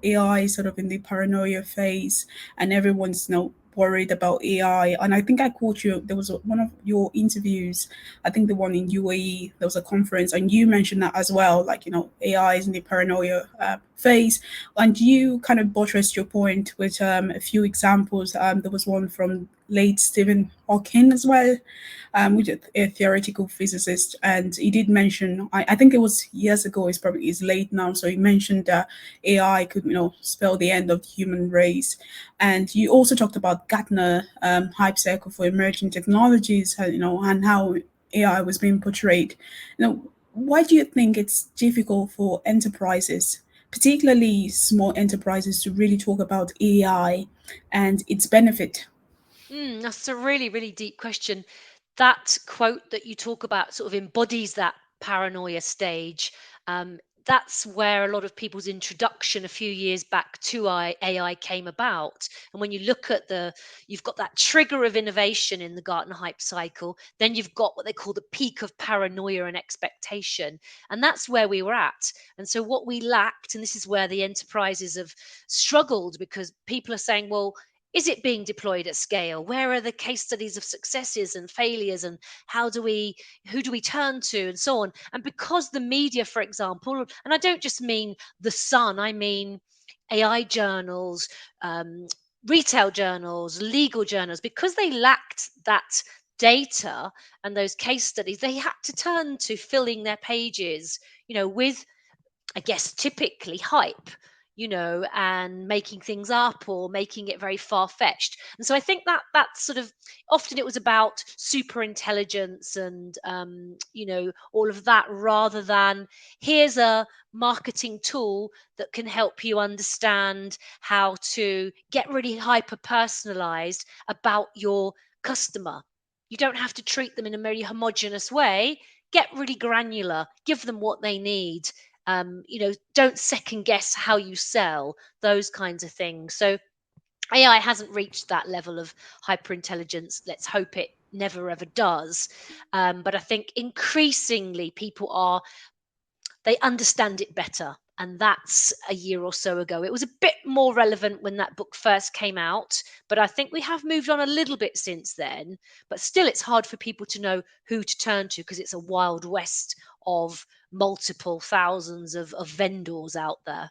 AI sort of in the paranoia phase, and everyone's worried about AI. And I think I caught you. There was one of your interviews. I think the one in UAE. There was a conference, and you mentioned that as well. Like AI is in the paranoia phase, and you kind of buttressed your point with a few examples. There was one from late Stephen Hawking as well, which is a theoretical physicist, and he did mention. I think it was years ago. It's probably is late now. So he mentioned that AI could, spell the end of the human race. And you also talked about Gartner hype cycle for emerging technologies, and how AI was being portrayed. Why do you think it's difficult for enterprises, particularly small enterprises, to really talk about AI and its benefit? That's a really, really deep question. That quote that you talk about sort of embodies that paranoia stage. That's where a lot of people's introduction a few years back to AI came about. And when you look at you've got that trigger of innovation in the Gartner hype cycle, then you've got what they call the peak of paranoia and expectation. And that's where we were at. And so what we lacked, and this is where the enterprises have struggled, because people are saying, well, is it being deployed at scale? Where are the case studies of successes and failures, and who do we turn to, and so on? And because the media, for example, and I don't just mean the Sun, I mean AI journals, um, retail journals, legal journals, because they lacked that data and those case studies, they had to turn to filling their pages, with, I guess, typically hype, and making things up or making it very far fetched. And so I think that sort of, often it was about super intelligence and, all of that, rather than here's a marketing tool that can help you understand how to get really hyper personalized about your customer. You don't have to treat them in a very homogenous way. Get really granular, give them what they need. Don't second guess how you sell, those kinds of things. So AI hasn't reached that level of hyper intelligence. Let's hope it never ever does. But I think increasingly they understand it better. And that's a year or so ago. It was a bit more relevant when that book first came out, but I think we have moved on a little bit since then. But still, it's hard for people to know who to turn to, because it's a wild west of multiple thousands of vendors out there.